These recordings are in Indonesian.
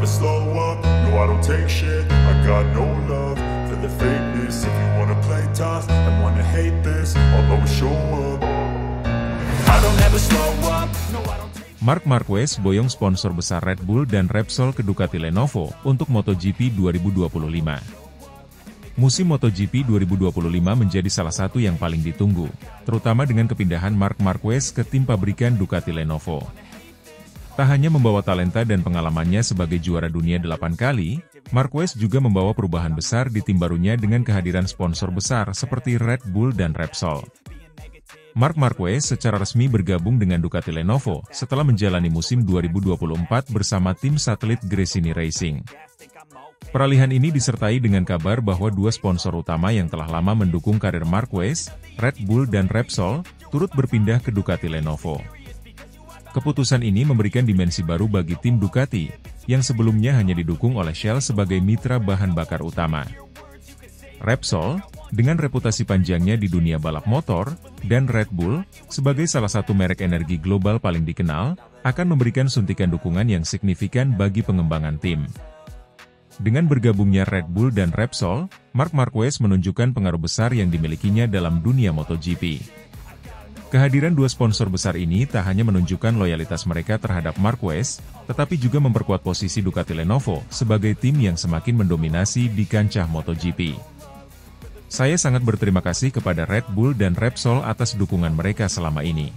never slow up, no I don't take shit. I got no love for the fakeness. If you wanna play tough and wanna hate this, I'll always show up. I don't ever slow up, no I don't take. Marc Marquez boyong sponsor besar Red Bull dan Repsol ke Ducati Lenovo untuk MotoGP 2025. Musim MotoGP 2025 menjadi salah satu yang paling ditunggu, terutama dengan kepindahan Marc Marquez ke tim pabrikan Ducati Lenovo. Tak hanya membawa talenta dan pengalamannya sebagai juara dunia 8 kali, Marquez juga membawa perubahan besar di tim barunya dengan kehadiran sponsor besar seperti Red Bull dan Repsol. Marc Marquez secara resmi bergabung dengan Ducati Lenovo setelah menjalani musim 2024 bersama tim satelit Gresini Racing. Peralihan ini disertai dengan kabar bahwa dua sponsor utama yang telah lama mendukung karir Marquez, Red Bull dan Repsol, turut berpindah ke Ducati Lenovo. Keputusan ini memberikan dimensi baru bagi tim Ducati, yang sebelumnya hanya didukung oleh Shell sebagai mitra bahan bakar utama. Repsol, dengan reputasi panjangnya di dunia balap motor, dan Red Bull, sebagai salah satu merek energi global paling dikenal, akan memberikan suntikan dukungan yang signifikan bagi pengembangan tim. Dengan bergabungnya Red Bull dan Repsol, Marc Marquez menunjukkan pengaruh besar yang dimilikinya dalam dunia MotoGP. Kehadiran dua sponsor besar ini tak hanya menunjukkan loyalitas mereka terhadap Marquez, tetapi juga memperkuat posisi Ducati Lenovo sebagai tim yang semakin mendominasi di kancah MotoGP. Saya sangat berterima kasih kepada Red Bull dan Repsol atas dukungan mereka selama ini.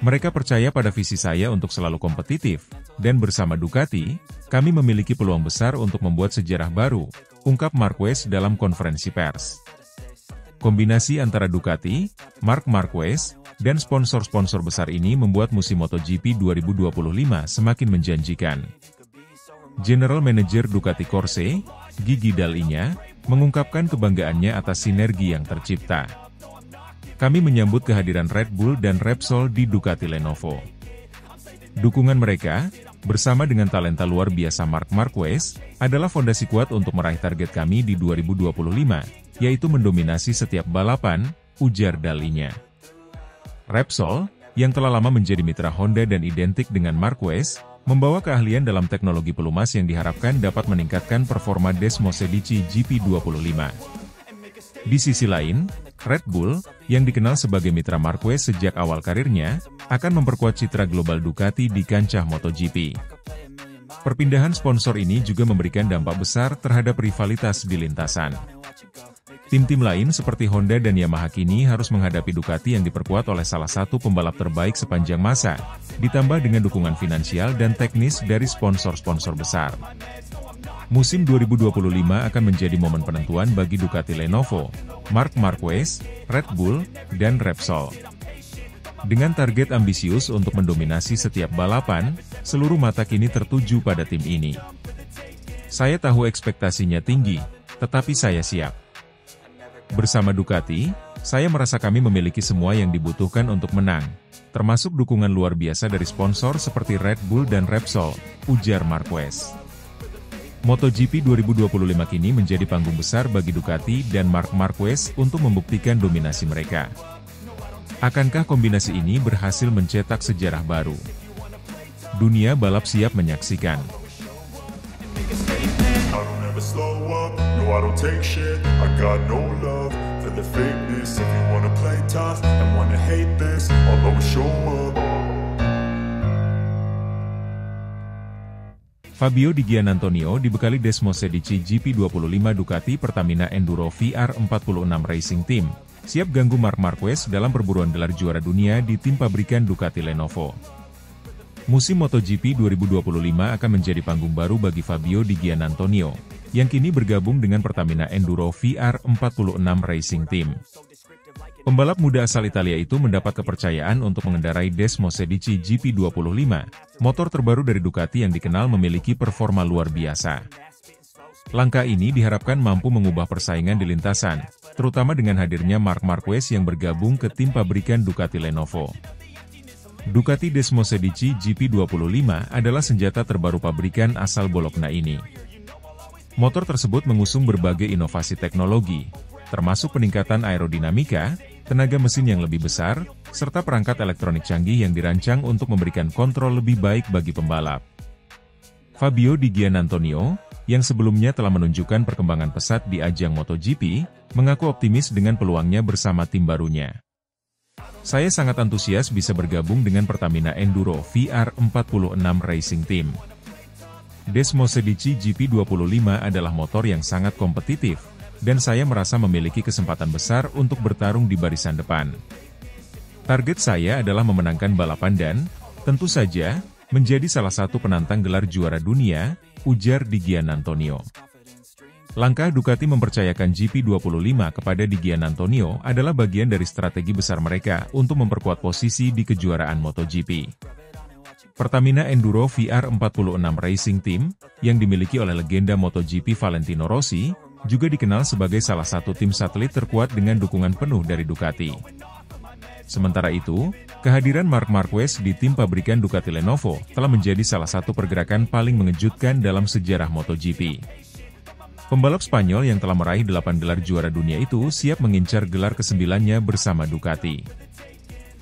Mereka percaya pada visi saya untuk selalu kompetitif, dan bersama Ducati, kami memiliki peluang besar untuk membuat sejarah baru, ungkap Marquez dalam konferensi pers. Kombinasi antara Ducati, Marc Marquez, dan sponsor-sponsor besar ini membuat musim MotoGP 2025 semakin menjanjikan. General Manager Ducati Corse, Gigi Dall'Igna, mengungkapkan kebanggaannya atas sinergi yang tercipta. Kami menyambut kehadiran Red Bull dan Repsol di Ducati Lenovo. Dukungan mereka, bersama dengan talenta luar biasa Marc Marquez, adalah fondasi kuat untuk meraih target kami di 2025, yaitu mendominasi setiap balapan, ujar Dall'Igna. Repsol, yang telah lama menjadi mitra Honda dan identik dengan Marquez, membawa keahlian dalam teknologi pelumas yang diharapkan dapat meningkatkan performa Desmosedici GP25. Di sisi lain, Red Bull, yang dikenal sebagai mitra Marquez sejak awal karirnya, akan memperkuat citra global Ducati di kancah MotoGP. Perpindahan sponsor ini juga memberikan dampak besar terhadap rivalitas di lintasan. Tim-tim lain seperti Honda dan Yamaha kini harus menghadapi Ducati yang diperkuat oleh salah satu pembalap terbaik sepanjang masa, ditambah dengan dukungan finansial dan teknis dari sponsor-sponsor besar. Musim 2025 akan menjadi momen penentuan bagi Ducati Lenovo, Marc Marquez, Red Bull, dan Repsol. Dengan target ambisius untuk mendominasi setiap balapan, seluruh mata kini tertuju pada tim ini. Saya tahu ekspektasinya tinggi, tetapi saya siap. Bersama Ducati, saya merasa kami memiliki semua yang dibutuhkan untuk menang, termasuk dukungan luar biasa dari sponsor seperti Red Bull dan Repsol, ujar Marquez. MotoGP 2025 kini menjadi panggung besar bagi Ducati dan Marc Marquez untuk membuktikan dominasi mereka. Akankah kombinasi ini berhasil mencetak sejarah baru? Dunia balap siap menyaksikan. Fabio Di Giannantonio dibekali Desmosedici GP25 Ducati Pertamina Enduro VR46 Racing Team, siap ganggu Marc Marquez dalam perburuan gelar juara dunia di tim pabrikan Ducati Lenovo. Musim MotoGP 2025 akan menjadi panggung baru bagi Fabio Di Giannantonio, yang kini bergabung dengan Pertamina Enduro VR46 Racing Team. Pembalap muda asal Italia itu mendapat kepercayaan untuk mengendarai Desmosedici GP25, motor terbaru dari Ducati yang dikenal memiliki performa luar biasa. Langkah ini diharapkan mampu mengubah persaingan di lintasan, terutama dengan hadirnya Marc Marquez yang bergabung ke tim pabrikan Ducati Lenovo. Ducati Desmosedici GP25 adalah senjata terbaru pabrikan asal Bologna ini. Motor tersebut mengusung berbagai inovasi teknologi, termasuk peningkatan aerodinamika, tenaga mesin yang lebih besar, serta perangkat elektronik canggih yang dirancang untuk memberikan kontrol lebih baik bagi pembalap. Fabio Di Giannantonio, yang sebelumnya telah menunjukkan perkembangan pesat di ajang MotoGP, mengaku optimis dengan peluangnya bersama tim barunya. Saya sangat antusias bisa bergabung dengan Pertamina Enduro VR46 Racing Team. Desmosedici GP25 adalah motor yang sangat kompetitif, dan saya merasa memiliki kesempatan besar untuk bertarung di barisan depan. Target saya adalah memenangkan balapan dan, tentu saja, menjadi salah satu penantang gelar juara dunia, ujar Di Giannantonio. Langkah Ducati mempercayakan GP25 kepada Di Giannantonio adalah bagian dari strategi besar mereka untuk memperkuat posisi di kejuaraan MotoGP. Pertamina Enduro VR46 Racing Team, yang dimiliki oleh legenda MotoGP Valentino Rossi, juga dikenal sebagai salah satu tim satelit terkuat dengan dukungan penuh dari Ducati. Sementara itu, kehadiran Marc Marquez di tim pabrikan Ducati Lenovo telah menjadi salah satu pergerakan paling mengejutkan dalam sejarah MotoGP. Pembalap Spanyol yang telah meraih 8 gelar juara dunia itu siap mengincar gelar ke-9-nya bersama Ducati.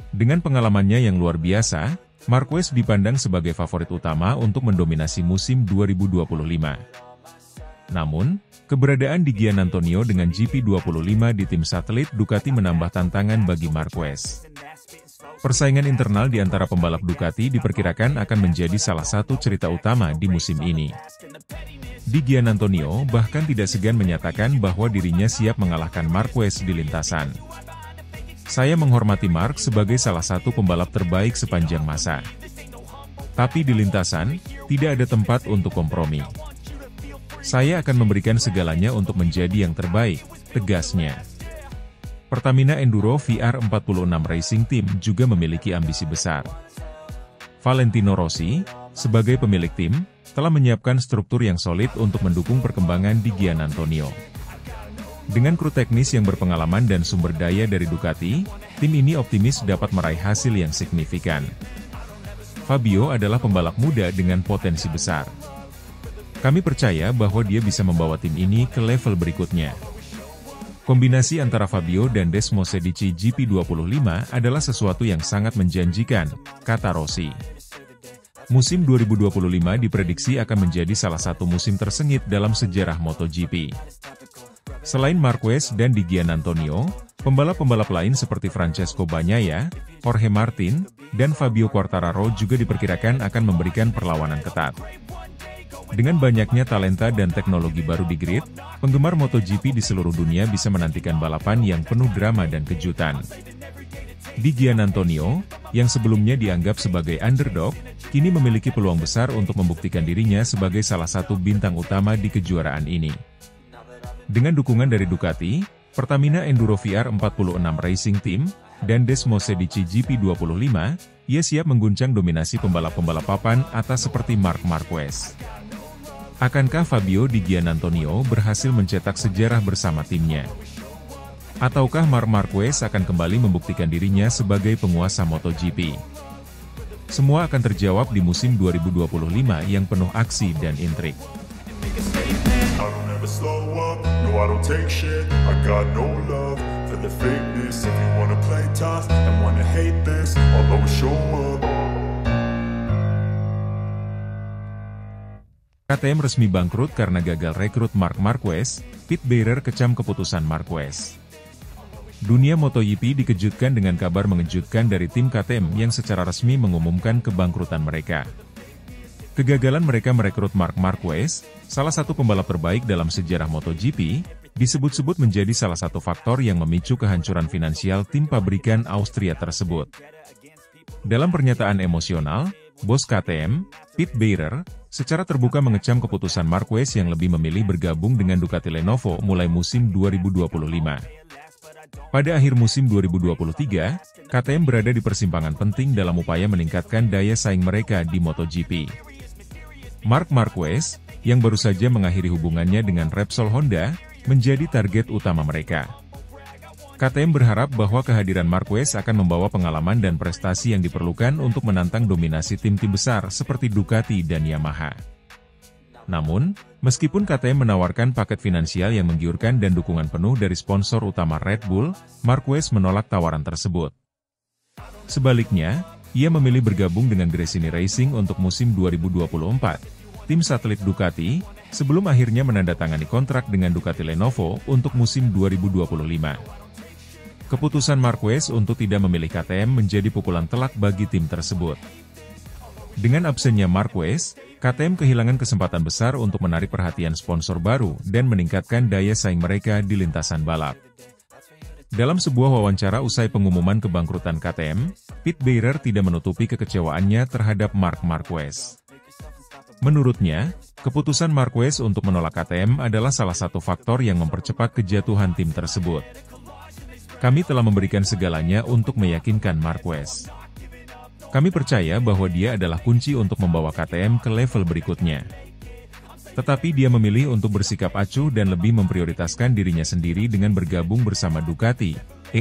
Dengan pengalamannya yang luar biasa, Marquez dipandang sebagai favorit utama untuk mendominasi musim 2025. Namun, keberadaan Di Giannantonio dengan GP25 di tim satelit Ducati menambah tantangan bagi Marquez. Persaingan internal di antara pembalap Ducati diperkirakan akan menjadi salah satu cerita utama di musim ini. Di Giannantonio bahkan tidak segan menyatakan bahwa dirinya siap mengalahkan Marquez di lintasan. Saya menghormati Marc sebagai salah satu pembalap terbaik sepanjang masa. Tapi di lintasan, tidak ada tempat untuk kompromi. Saya akan memberikan segalanya untuk menjadi yang terbaik, tegasnya. Pertamina Enduro VR46 Racing Team juga memiliki ambisi besar. Valentino Rossi, sebagai pemilik tim, telah menyiapkan struktur yang solid untuk mendukung perkembangan Di Giannantonio. Dengan kru teknis yang berpengalaman dan sumber daya dari Ducati, tim ini optimis dapat meraih hasil yang signifikan. Fabio adalah pembalap muda dengan potensi besar. Kami percaya bahwa dia bisa membawa tim ini ke level berikutnya. Kombinasi antara Fabio dan Desmosedici GP25 adalah sesuatu yang sangat menjanjikan, kata Rossi. Musim 2025 diprediksi akan menjadi salah satu musim tersengit dalam sejarah MotoGP. Selain Marquez dan Di Giannantonio, pembalap-pembalap lain seperti Francesco Bagnaia, Jorge Martin, dan Fabio Quartararo juga diperkirakan akan memberikan perlawanan ketat. Dengan banyaknya talenta dan teknologi baru di grid, penggemar MotoGP di seluruh dunia bisa menantikan balapan yang penuh drama dan kejutan. Di Giannantonio, yang sebelumnya dianggap sebagai underdog, kini memiliki peluang besar untuk membuktikan dirinya sebagai salah satu bintang utama di kejuaraan ini. Dengan dukungan dari Ducati, Pertamina Enduro VR46 Racing Team, dan Desmosedici GP25, ia siap mengguncang dominasi pembalap-pembalap papan atas seperti Marc Marquez. Akankah Fabio Di Giannantonio berhasil mencetak sejarah bersama timnya? Ataukah Marc Marquez akan kembali membuktikan dirinya sebagai penguasa MotoGP? Semua akan terjawab di musim 2025 yang penuh aksi dan intrik. KTM resmi bangkrut karena gagal rekrut Marc Marquez, Pit Beirer kecam keputusan Marquez. Dunia MotoGP dikejutkan dengan kabar mengejutkan dari tim KTM yang secara resmi mengumumkan kebangkrutan mereka. Kegagalan mereka merekrut Marc Marquez, salah satu pembalap terbaik dalam sejarah MotoGP, disebut-sebut menjadi salah satu faktor yang memicu kehancuran finansial tim pabrikan Austria tersebut. Dalam pernyataan emosional, bos KTM, Pit Beirer, secara terbuka mengecam keputusan Marquez yang lebih memilih bergabung dengan Ducati Lenovo mulai musim 2025. Pada akhir musim 2023, KTM berada di persimpangan penting dalam upaya meningkatkan daya saing mereka di MotoGP. Marc Marquez, yang baru saja mengakhiri hubungannya dengan Repsol Honda, menjadi target utama mereka. KTM berharap bahwa kehadiran Marquez akan membawa pengalaman dan prestasi yang diperlukan untuk menantang dominasi tim-tim besar seperti Ducati dan Yamaha. Namun, meskipun KTM menawarkan paket finansial yang menggiurkan dan dukungan penuh dari sponsor utama Red Bull, Marquez menolak tawaran tersebut. Sebaliknya, ia memilih bergabung dengan Gresini Racing untuk musim 2024. tim satelit Ducati, sebelum akhirnya menandatangani kontrak dengan Ducati Lenovo untuk musim 2025. Keputusan Marquez untuk tidak memilih KTM menjadi pukulan telak bagi tim tersebut. Dengan absennya Marquez, KTM kehilangan kesempatan besar untuk menarik perhatian sponsor baru dan meningkatkan daya saing mereka di lintasan balap. Dalam sebuah wawancara usai pengumuman kebangkrutan KTM, Pete Beirer tidak menutupi kekecewaannya terhadap Marc Marquez. Menurutnya, keputusan Marquez untuk menolak KTM adalah salah satu faktor yang mempercepat kejatuhan tim tersebut. Kami telah memberikan segalanya untuk meyakinkan Marquez. Kami percaya bahwa dia adalah kunci untuk membawa KTM ke level berikutnya. Tetapi dia memilih untuk bersikap acuh dan lebih memprioritaskan dirinya sendiri dengan bergabung bersama Ducati,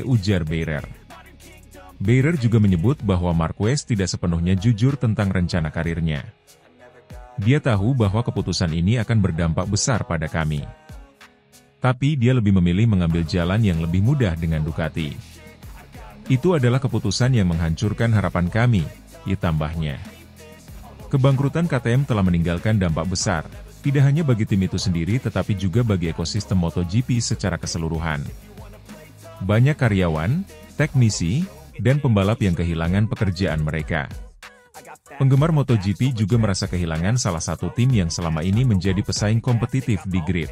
ujar Beirer. Beirer juga menyebut bahwa Marquez tidak sepenuhnya jujur tentang rencana karirnya. Dia tahu bahwa keputusan ini akan berdampak besar pada kami. Tapi dia lebih memilih mengambil jalan yang lebih mudah dengan Ducati. Itu adalah keputusan yang menghancurkan harapan kami, tambahnya. Kebangkrutan KTM telah meninggalkan dampak besar, tidak hanya bagi tim itu sendiri tetapi juga bagi ekosistem MotoGP secara keseluruhan. Banyak karyawan, teknisi, dan pembalap yang kehilangan pekerjaan mereka. Penggemar MotoGP juga merasa kehilangan salah satu tim yang selama ini menjadi pesaing kompetitif di grid.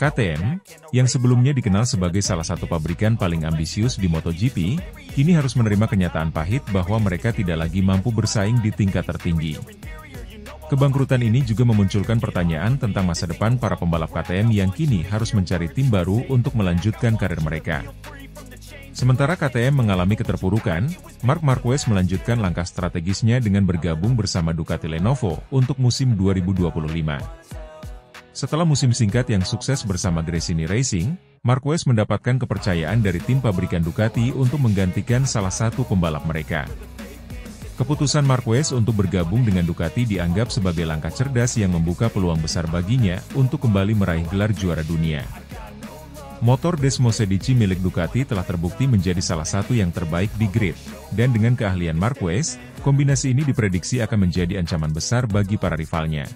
KTM, yang sebelumnya dikenal sebagai salah satu pabrikan paling ambisius di MotoGP, kini harus menerima kenyataan pahit bahwa mereka tidak lagi mampu bersaing di tingkat tertinggi. Kebangkrutan ini juga memunculkan pertanyaan tentang masa depan para pembalap KTM yang kini harus mencari tim baru untuk melanjutkan karir mereka. Sementara KTM mengalami keterpurukan, Marc Marquez melanjutkan langkah strategisnya dengan bergabung bersama Ducati Lenovo untuk musim 2025. Setelah musim singkat yang sukses bersama Gresini Racing, Marquez mendapatkan kepercayaan dari tim pabrikan Ducati untuk menggantikan salah satu pembalap mereka. Keputusan Marquez untuk bergabung dengan Ducati dianggap sebagai langkah cerdas yang membuka peluang besar baginya untuk kembali meraih gelar juara dunia. Motor Desmosedici milik Ducati telah terbukti menjadi salah satu yang terbaik di grid, dan dengan keahlian Marquez, kombinasi ini diprediksi akan menjadi ancaman besar bagi para rivalnya.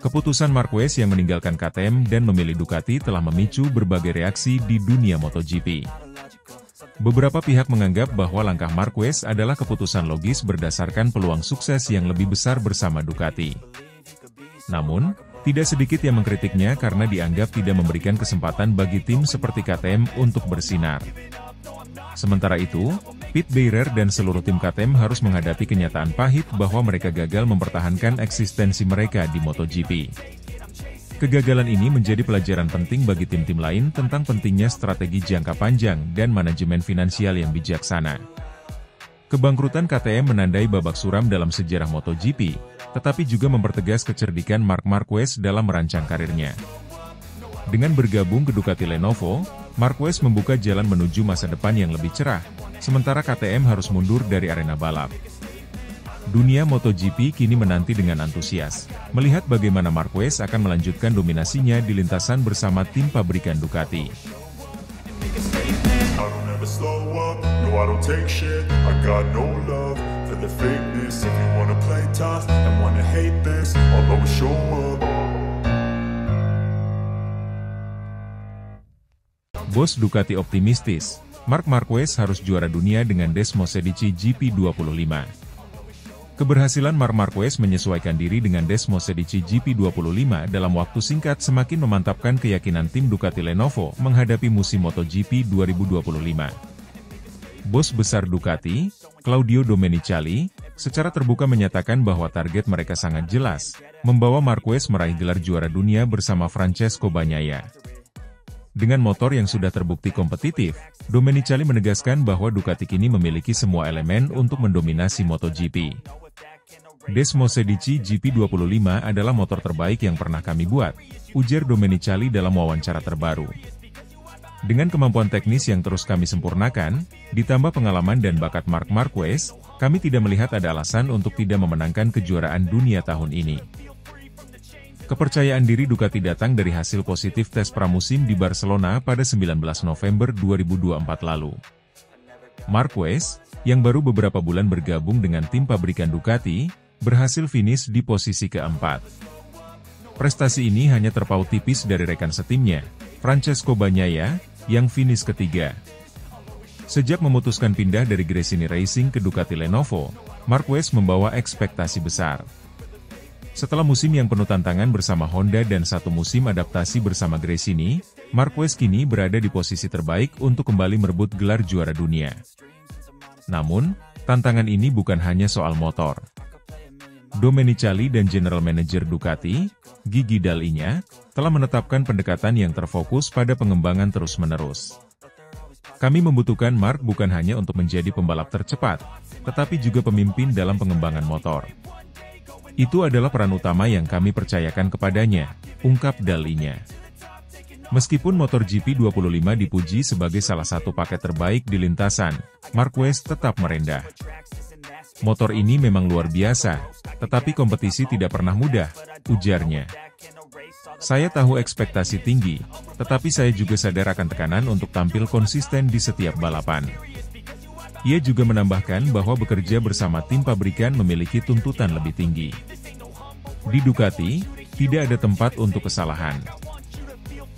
Keputusan Marquez yang meninggalkan KTM dan memilih Ducati telah memicu berbagai reaksi di dunia MotoGP. Beberapa pihak menganggap bahwa langkah Marquez adalah keputusan logis berdasarkan peluang sukses yang lebih besar bersama Ducati. Namun, tidak sedikit yang mengkritiknya karena dianggap tidak memberikan kesempatan bagi tim seperti KTM untuk bersinar. Sementara itu, Pete Beirer dan seluruh tim KTM harus menghadapi kenyataan pahit bahwa mereka gagal mempertahankan eksistensi mereka di MotoGP. Kegagalan ini menjadi pelajaran penting bagi tim-tim lain tentang pentingnya strategi jangka panjang dan manajemen finansial yang bijaksana. Kebangkrutan KTM menandai babak suram dalam sejarah MotoGP, tetapi juga mempertegas kecerdikan Marc Marquez dalam merancang karirnya. Dengan bergabung ke Ducati Lenovo, Marquez membuka jalan menuju masa depan yang lebih cerah, sementara KTM harus mundur dari arena balap. Dunia MotoGP kini menanti dengan antusias, melihat bagaimana Marquez akan melanjutkan dominasinya di lintasan bersama tim pabrikan Ducati. Bos Ducati optimistis, Marc Marquez harus juara dunia dengan Desmosedici GP25. Keberhasilan Marc Marquez menyesuaikan diri dengan Desmosedici GP25 dalam waktu singkat semakin memantapkan keyakinan tim Ducati Lenovo menghadapi musim MotoGP 2025. Bos besar Ducati, Claudio Domenicali, secara terbuka menyatakan bahwa target mereka sangat jelas, membawa Marquez meraih gelar juara dunia bersama Francesco Bagnaia. Dengan motor yang sudah terbukti kompetitif, Domenicali menegaskan bahwa Ducati kini memiliki semua elemen untuk mendominasi MotoGP. Desmosedici GP25 adalah motor terbaik yang pernah kami buat, ujar Domenicali dalam wawancara terbaru. Dengan kemampuan teknis yang terus kami sempurnakan, ditambah pengalaman dan bakat Marc Marquez, kami tidak melihat ada alasan untuk tidak memenangkan kejuaraan dunia tahun ini. Kepercayaan diri Ducati datang dari hasil positif tes pramusim di Barcelona pada 19 November 2024 lalu. Marquez, yang baru beberapa bulan bergabung dengan tim pabrikan Ducati, berhasil finish di posisi keempat. Prestasi ini hanya terpaut tipis dari rekan setimnya, Francesco Bagnaia, yang finish ketiga. Sejak memutuskan pindah dari Gresini Racing ke Ducati Lenovo, Marquez membawa ekspektasi besar. Setelah musim yang penuh tantangan bersama Honda dan satu musim adaptasi bersama Gresini, Marquez kini berada di posisi terbaik untuk kembali merebut gelar juara dunia. Namun, tantangan ini bukan hanya soal motor. Domenicali dan General Manager Ducati, Gigi Dall'Igna, telah menetapkan pendekatan yang terfokus pada pengembangan terus-menerus. Kami membutuhkan Mark bukan hanya untuk menjadi pembalap tercepat, tetapi juga pemimpin dalam pengembangan motor. Itu adalah peran utama yang kami percayakan kepadanya, ungkap Dall'Igna. Meskipun motor GP25 dipuji sebagai salah satu paket terbaik di lintasan, Marquez tetap merendah. Motor ini memang luar biasa, tetapi kompetisi tidak pernah mudah, ujarnya. Saya tahu ekspektasi tinggi, tetapi saya juga sadar akan tekanan untuk tampil konsisten di setiap balapan. Ia juga menambahkan bahwa bekerja bersama tim pabrikan memiliki tuntutan lebih tinggi. Di Ducati, tidak ada tempat untuk kesalahan.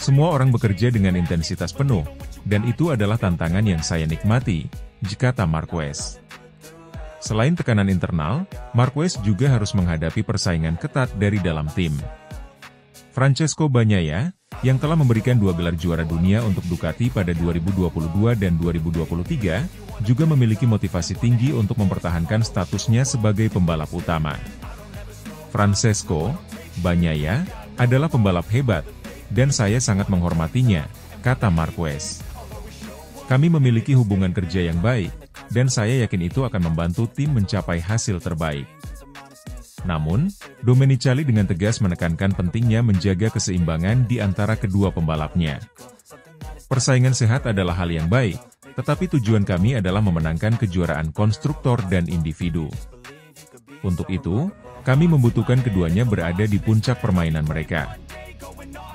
Semua orang bekerja dengan intensitas penuh, dan itu adalah tantangan yang saya nikmati, kata Marquez. Selain tekanan internal, Marquez juga harus menghadapi persaingan ketat dari dalam tim. Francesco Bagnaia, yang telah memberikan 2 gelar juara dunia untuk Ducati pada 2022 dan 2023, juga memiliki motivasi tinggi untuk mempertahankan statusnya sebagai pembalap utama. Francesco Bagnaia adalah pembalap hebat, dan saya sangat menghormatinya, kata Marquez. Kami memiliki hubungan kerja yang baik, dan saya yakin itu akan membantu tim mencapai hasil terbaik. Namun, Domenicali dengan tegas menekankan pentingnya menjaga keseimbangan di antara kedua pembalapnya. Persaingan sehat adalah hal yang baik, tetapi tujuan kami adalah memenangkan kejuaraan konstruktor dan individu. Untuk itu, kami membutuhkan keduanya berada di puncak permainan mereka.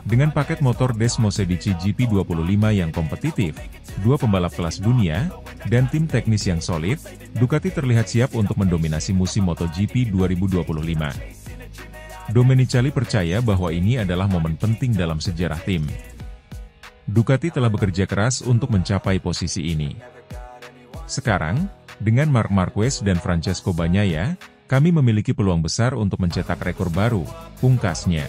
Dengan paket motor Desmosedici GP25 yang kompetitif, 2 pembalap kelas dunia, dan tim teknis yang solid, Ducati terlihat siap untuk mendominasi musim MotoGP 2025. Domenicali percaya bahwa ini adalah momen penting dalam sejarah tim. Ducati telah bekerja keras untuk mencapai posisi ini. Sekarang, dengan Marc Marquez dan Francesco Bagnaia, kami memiliki peluang besar untuk mencetak rekor baru, pungkasnya.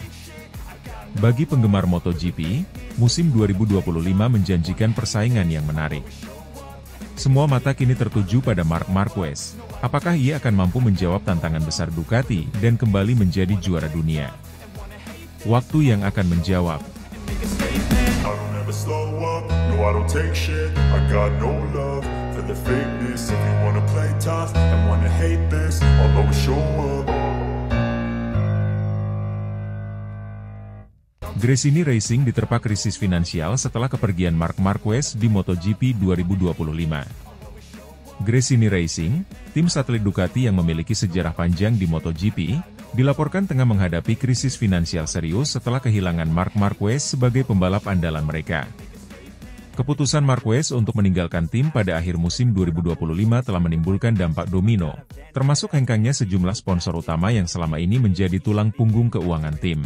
Bagi penggemar MotoGP, musim 2025 menjanjikan persaingan yang menarik. Semua mata kini tertuju pada Marc Marquez. Apakah ia akan mampu menjawab tantangan besar Ducati dan kembali menjadi juara dunia? Waktu yang akan menjawab. Gresini Racing diterpa krisis finansial setelah kepergian Marc Marquez di MotoGP 2025. Gresini Racing, tim satelit Ducati yang memiliki sejarah panjang di MotoGP, dilaporkan tengah menghadapi krisis finansial serius setelah kehilangan Marc Marquez sebagai pembalap andalan mereka. Keputusan Marquez untuk meninggalkan tim pada akhir musim 2025 telah menimbulkan dampak domino, termasuk hengkangnya sejumlah sponsor utama yang selama ini menjadi tulang punggung keuangan tim.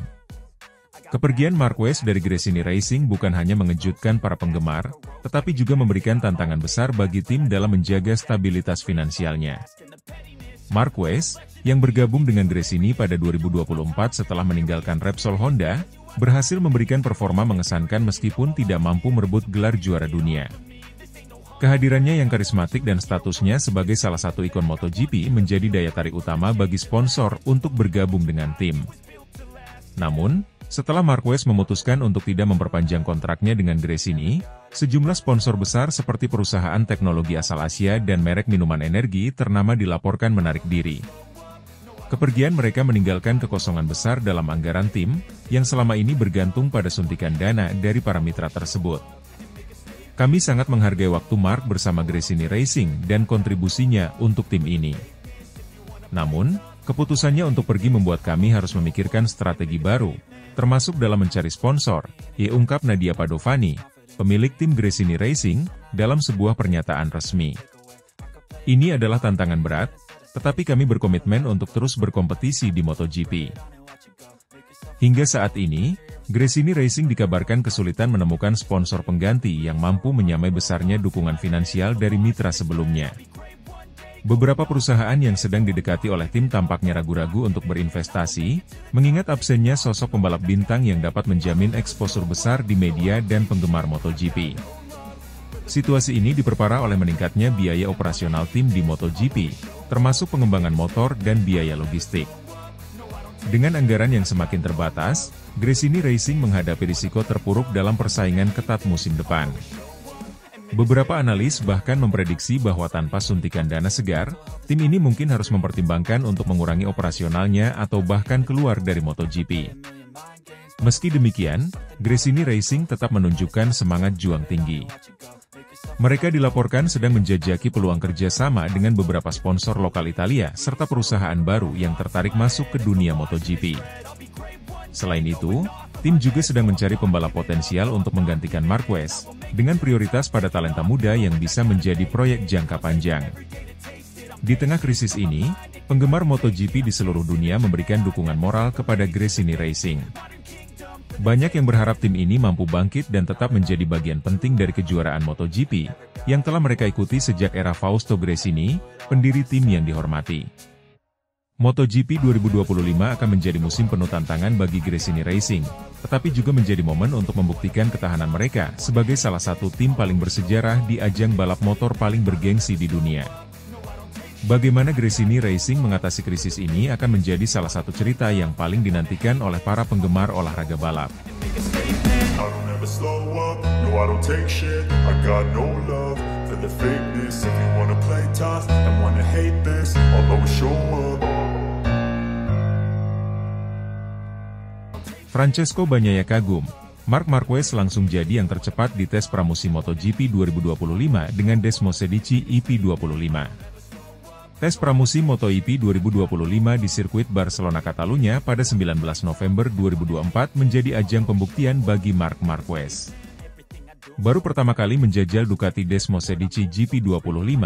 Kepergian Marquez dari Gresini Racing bukan hanya mengejutkan para penggemar, tetapi juga memberikan tantangan besar bagi tim dalam menjaga stabilitas finansialnya. Marquez, yang bergabung dengan Gresini pada 2024 setelah meninggalkan Repsol Honda, berhasil memberikan performa mengesankan meskipun tidak mampu merebut gelar juara dunia. Kehadirannya yang karismatik dan statusnya sebagai salah satu ikon MotoGP menjadi daya tarik utama bagi sponsor untuk bergabung dengan tim. Namun, setelah Marquez memutuskan untuk tidak memperpanjang kontraknya dengan Gresini, sejumlah sponsor besar seperti perusahaan teknologi asal Asia dan merek minuman energi ternama dilaporkan menarik diri. Kepergian mereka meninggalkan kekosongan besar dalam anggaran tim, yang selama ini bergantung pada suntikan dana dari para mitra tersebut. Kami sangat menghargai waktu Marc bersama Gresini Racing dan kontribusinya untuk tim ini. Namun, keputusannya untuk pergi membuat kami harus memikirkan strategi baru, termasuk dalam mencari sponsor, ungkap Nadia Padovani, pemilik tim Gresini Racing, dalam sebuah pernyataan resmi. Ini adalah tantangan berat, tetapi kami berkomitmen untuk terus berkompetisi di MotoGP. Hingga saat ini, Gresini Racing dikabarkan kesulitan menemukan sponsor pengganti yang mampu menyamai besarnya dukungan finansial dari mitra sebelumnya. Beberapa perusahaan yang sedang didekati oleh tim tampaknya ragu-ragu untuk berinvestasi, mengingat absennya sosok pembalap bintang yang dapat menjamin eksposur besar di media dan penggemar MotoGP. Situasi ini diperparah oleh meningkatnya biaya operasional tim di MotoGP, termasuk pengembangan motor dan biaya logistik. Dengan anggaran yang semakin terbatas, Gresini Racing menghadapi risiko terpuruk dalam persaingan ketat musim depan. Beberapa analis bahkan memprediksi bahwa tanpa suntikan dana segar, tim ini mungkin harus mempertimbangkan untuk mengurangi operasionalnya atau bahkan keluar dari MotoGP. Meski demikian, Gresini Racing tetap menunjukkan semangat juang tinggi. Mereka dilaporkan sedang menjajaki peluang kerjasama dengan beberapa sponsor lokal Italia serta perusahaan baru yang tertarik masuk ke dunia MotoGP. Selain itu, tim juga sedang mencari pembalap potensial untuk menggantikan Marquez, dengan prioritas pada talenta muda yang bisa menjadi proyek jangka panjang. Di tengah krisis ini, penggemar MotoGP di seluruh dunia memberikan dukungan moral kepada Gresini Racing. Banyak yang berharap tim ini mampu bangkit dan tetap menjadi bagian penting dari kejuaraan MotoGP, yang telah mereka ikuti sejak era Fausto Gresini, pendiri tim yang dihormati. MotoGP 2025 akan menjadi musim penuh tantangan bagi Gresini Racing, tetapi juga menjadi momen untuk membuktikan ketahanan mereka sebagai salah satu tim paling bersejarah di ajang balap motor paling bergengsi di dunia. Bagaimana Gresini Racing mengatasi krisis ini akan menjadi salah satu cerita yang paling dinantikan oleh para penggemar olahraga balap. Francesco Bagnaia kagum, Marc Marquez langsung jadi yang tercepat di tes pramusim MotoGP 2025 dengan Desmosedici EP25. Tes pramusim MotoGP 2025 di sirkuit Barcelona Catalunya pada 19 November 2024 menjadi ajang pembuktian bagi Marc Marquez. Baru pertama kali menjajal Ducati Desmosedici GP25,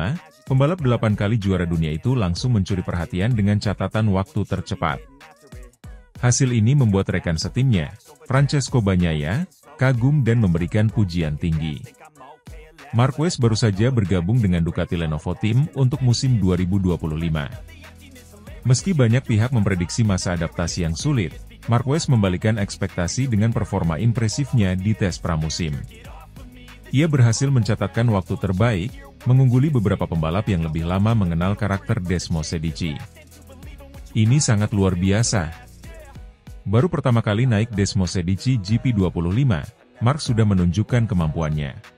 pembalap 8 kali juara dunia itu langsung mencuri perhatian dengan catatan waktu tercepat. Hasil ini membuat rekan setimnya, Francesco Bagnaia, kagum dan memberikan pujian tinggi. Marquez baru saja bergabung dengan Ducati Lenovo Team untuk musim 2025. Meski banyak pihak memprediksi masa adaptasi yang sulit, Marquez membalikan ekspektasi dengan performa impresifnya di tes pramusim. Ia berhasil mencatatkan waktu terbaik, mengungguli beberapa pembalap yang lebih lama mengenal karakter Desmosedici. Ini sangat luar biasa. Baru pertama kali naik Desmosedici GP25, Marc sudah menunjukkan kemampuannya.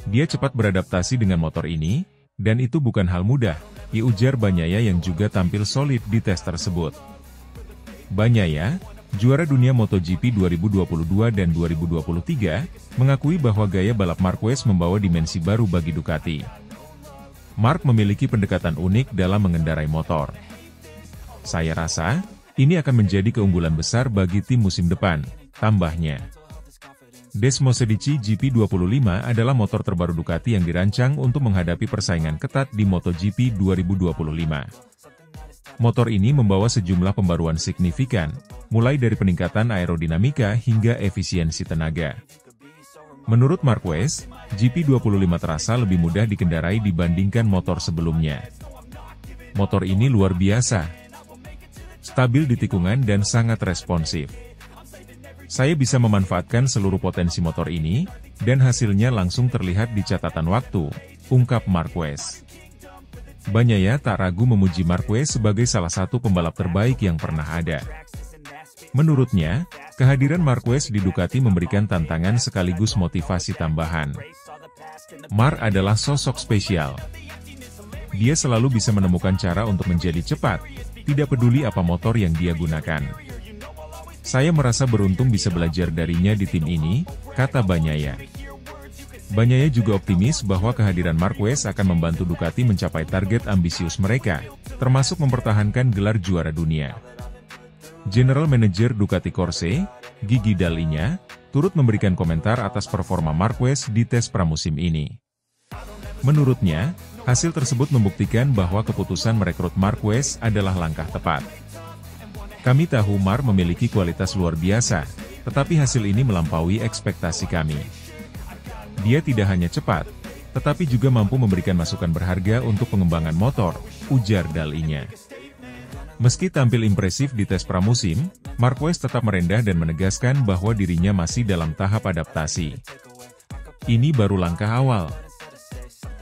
Dia cepat beradaptasi dengan motor ini, dan itu bukan hal mudah, ujar Bagnaia yang juga tampil solid di tes tersebut. Bagnaia, juara dunia MotoGP 2022 dan 2023, mengakui bahwa gaya balap Marquez membawa dimensi baru bagi Ducati. Marc memiliki pendekatan unik dalam mengendarai motor. Saya rasa, ini akan menjadi keunggulan besar bagi tim musim depan, tambahnya. Desmosedici GP25 adalah motor terbaru Ducati yang dirancang untuk menghadapi persaingan ketat di MotoGP 2025. Motor ini membawa sejumlah pembaruan signifikan, mulai dari peningkatan aerodinamika hingga efisiensi tenaga. Menurut Marquez, GP25 terasa lebih mudah dikendarai dibandingkan motor sebelumnya. Motor ini luar biasa, stabil di tikungan dan sangat responsif. Saya bisa memanfaatkan seluruh potensi motor ini, dan hasilnya langsung terlihat di catatan waktu, ungkap Marquez. Bagnaia tak ragu memuji Marquez sebagai salah satu pembalap terbaik yang pernah ada. Menurutnya, kehadiran Marquez di Ducati memberikan tantangan sekaligus motivasi tambahan. Marc adalah sosok spesial. Dia selalu bisa menemukan cara untuk menjadi cepat, tidak peduli apa motor yang dia gunakan. Saya merasa beruntung bisa belajar darinya di tim ini, kata Bagnaia. Bagnaia juga optimis bahwa kehadiran Marquez akan membantu Ducati mencapai target ambisius mereka, termasuk mempertahankan gelar juara dunia. General Manager Ducati Corse, Gigi Dall'Igna, turut memberikan komentar atas performa Marquez di tes pramusim ini. Menurutnya, Hasil tersebut membuktikan bahwa keputusan merekrut Marquez adalah langkah tepat. Kami tahu Mark memiliki kualitas luar biasa, tetapi hasil ini melampaui ekspektasi kami. Dia tidak hanya cepat, tetapi juga mampu memberikan masukan berharga untuk pengembangan motor, ujar dalinya. Meski tampil impresif di tes pramusim, Marquez tetap merendah dan menegaskan bahwa dirinya masih dalam tahap adaptasi. Ini baru langkah awal.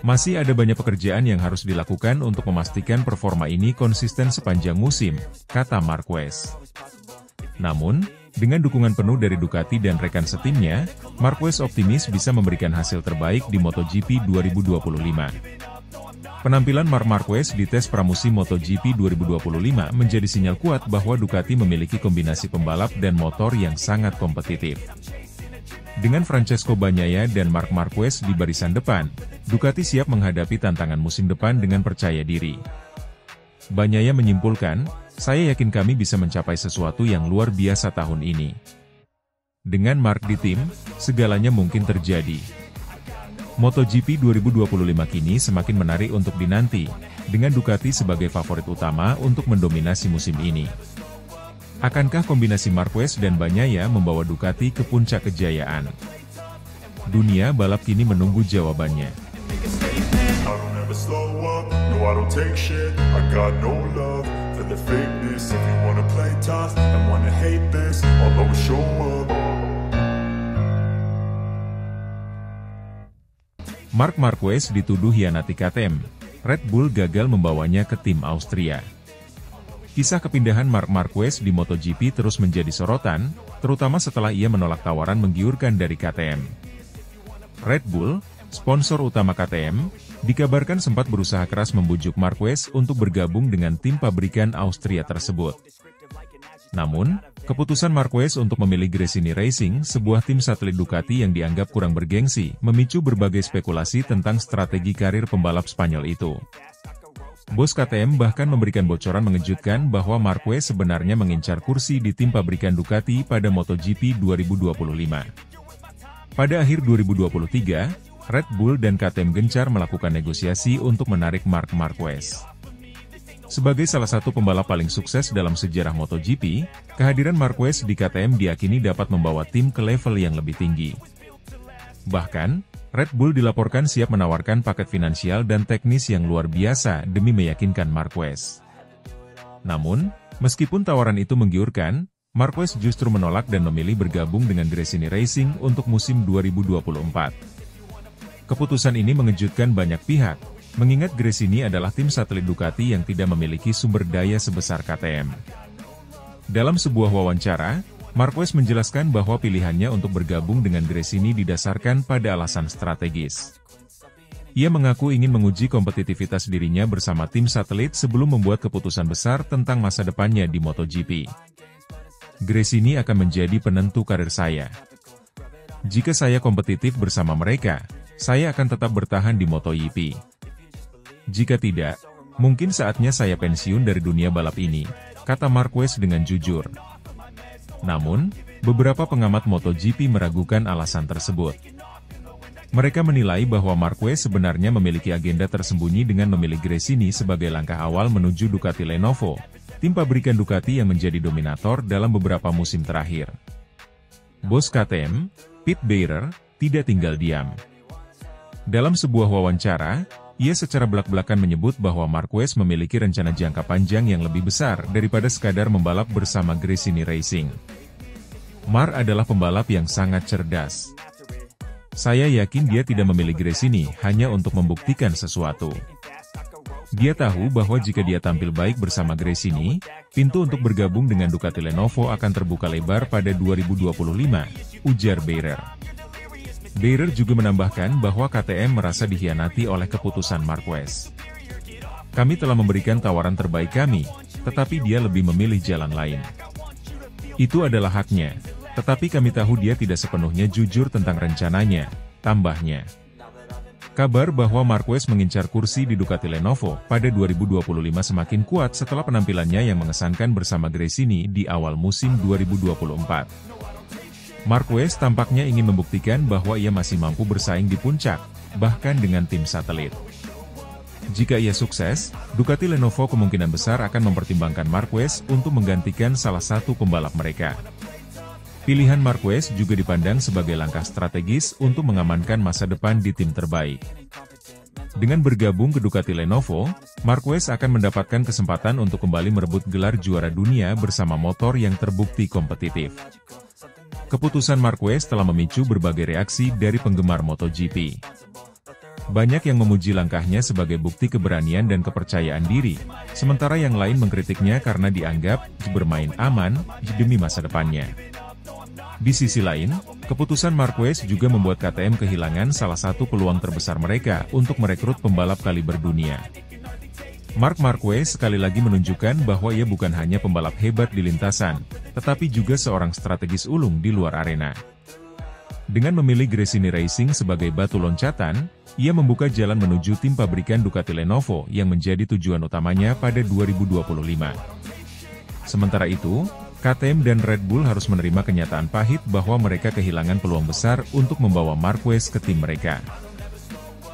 Masih ada banyak pekerjaan yang harus dilakukan untuk memastikan performa ini konsisten sepanjang musim, kata Marquez. Namun, dengan dukungan penuh dari Ducati dan rekan setimnya, Marquez optimis bisa memberikan hasil terbaik di MotoGP 2025. Penampilan Marc Marquez di tes pramusim MotoGP 2025 menjadi sinyal kuat bahwa Ducati memiliki kombinasi pembalap dan motor yang sangat kompetitif. Dengan Francesco Bagnaia dan Marc Marquez di barisan depan, Ducati siap menghadapi tantangan musim depan dengan percaya diri. Bagnaia menyimpulkan, "Saya yakin kami bisa mencapai sesuatu yang luar biasa tahun ini. Dengan Marc di tim, segalanya mungkin terjadi." MotoGP 2025 kini semakin menarik untuk dinanti, dengan Ducati sebagai favorit utama untuk mendominasi musim ini. Akankah kombinasi Marquez dan Bagnaia membawa Ducati ke puncak kejayaan? Dunia balap kini menunggu jawabannya. Marc Marquez dituduh hianati KTM. Red Bull gagal membawanya ke tim Austria. Kisah kepindahan Marc Marquez di MotoGP terus menjadi sorotan, terutama setelah ia menolak tawaran menggiurkan dari KTM. Red Bull, sponsor utama KTM, dikabarkan sempat berusaha keras membujuk Marquez untuk bergabung dengan tim pabrikan Austria tersebut. Namun, keputusan Marquez untuk memilih Gresini Racing, sebuah tim satelit Ducati yang dianggap kurang bergengsi, memicu berbagai spekulasi tentang strategi karir pembalap Spanyol itu. Bos KTM bahkan memberikan bocoran mengejutkan bahwa Marquez sebenarnya mengincar kursi di tim pabrikan Ducati pada MotoGP 2025. Pada akhir 2023, Red Bull dan KTM gencar melakukan negosiasi untuk menarik Marc Marquez. Sebagai salah satu pembalap paling sukses dalam sejarah MotoGP, kehadiran Marquez di KTM diyakini dapat membawa tim ke level yang lebih tinggi. Bahkan, Red Bull dilaporkan siap menawarkan paket finansial dan teknis yang luar biasa demi meyakinkan Marquez. Namun, meskipun tawaran itu menggiurkan, Marquez justru menolak dan memilih bergabung dengan Gresini Racing untuk musim 2024. Keputusan ini mengejutkan banyak pihak, mengingat Gresini adalah tim satelit Ducati yang tidak memiliki sumber daya sebesar KTM. Dalam sebuah wawancara, Marquez menjelaskan bahwa pilihannya untuk bergabung dengan Gresini didasarkan pada alasan strategis. Ia mengaku ingin menguji kompetitivitas dirinya bersama tim satelit sebelum membuat keputusan besar tentang masa depannya di MotoGP. Gresini akan menjadi penentu karir saya. Jika saya kompetitif bersama mereka, saya akan tetap bertahan di MotoGP. Jika tidak, mungkin saatnya saya pensiun dari dunia balap ini, kata Marquez dengan jujur. Namun, beberapa pengamat MotoGP meragukan alasan tersebut. Mereka menilai bahwa Marquez sebenarnya memiliki agenda tersembunyi dengan memilih Gresini sebagai langkah awal menuju Ducati Lenovo, tim pabrikan Ducati yang menjadi dominator dalam beberapa musim terakhir. Bos KTM, Pete Beirer, tidak tinggal diam. Dalam sebuah wawancara, ia secara belak-belakan menyebut bahwa Marquez memiliki rencana jangka panjang yang lebih besar daripada sekadar membalap bersama Gresini Racing. Marc adalah pembalap yang sangat cerdas. Saya yakin dia tidak memilih Gresini hanya untuk membuktikan sesuatu. Dia tahu bahwa jika dia tampil baik bersama Gresini, pintu untuk bergabung dengan Ducati Lenovo akan terbuka lebar pada 2025, ujar Beirer. Beirer juga menambahkan bahwa KTM merasa dikhianati oleh keputusan Marquez. Kami telah memberikan tawaran terbaik kami, tetapi dia lebih memilih jalan lain. Itu adalah haknya, tetapi kami tahu dia tidak sepenuhnya jujur tentang rencananya, tambahnya. Kabar bahwa Marquez mengincar kursi di Ducati Lenovo pada 2025 semakin kuat setelah penampilannya yang mengesankan bersama Gresini di awal musim 2024. Marquez tampaknya ingin membuktikan bahwa ia masih mampu bersaing di puncak, bahkan dengan tim satelit. Jika ia sukses, Ducati Lenovo kemungkinan besar akan mempertimbangkan Marquez untuk menggantikan salah satu pembalap mereka. Pilihan Marquez juga dipandang sebagai langkah strategis untuk mengamankan masa depan di tim terbaik. Dengan bergabung ke Ducati Lenovo, Marquez akan mendapatkan kesempatan untuk kembali merebut gelar juara dunia bersama motor yang terbukti kompetitif. Keputusan Marquez telah memicu berbagai reaksi dari penggemar MotoGP. Banyak yang memuji langkahnya sebagai bukti keberanian dan kepercayaan diri, sementara yang lain mengkritiknya karena dianggap bermain aman demi masa depannya. Di sisi lain, keputusan Marquez juga membuat KTM kehilangan salah satu peluang terbesar mereka untuk merekrut pembalap kaliber dunia. Marc Marquez sekali lagi menunjukkan bahwa ia bukan hanya pembalap hebat di lintasan, tetapi juga seorang strategis ulung di luar arena. Dengan memilih Gresini Racing sebagai batu loncatan, ia membuka jalan menuju tim pabrikan Ducati Lenovo yang menjadi tujuan utamanya pada 2025. Sementara itu, KTM dan Red Bull harus menerima kenyataan pahit bahwa mereka kehilangan peluang besar untuk membawa Marquez ke tim mereka.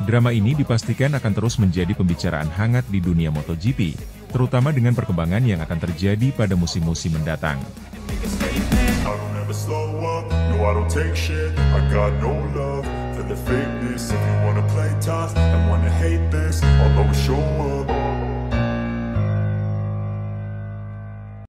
Drama ini dipastikan akan terus menjadi pembicaraan hangat di dunia MotoGP, terutama dengan perkembangan yang akan terjadi pada musim-musim mendatang. The fakeness, if you wanna play tough and wanna hate this, I'll always show up.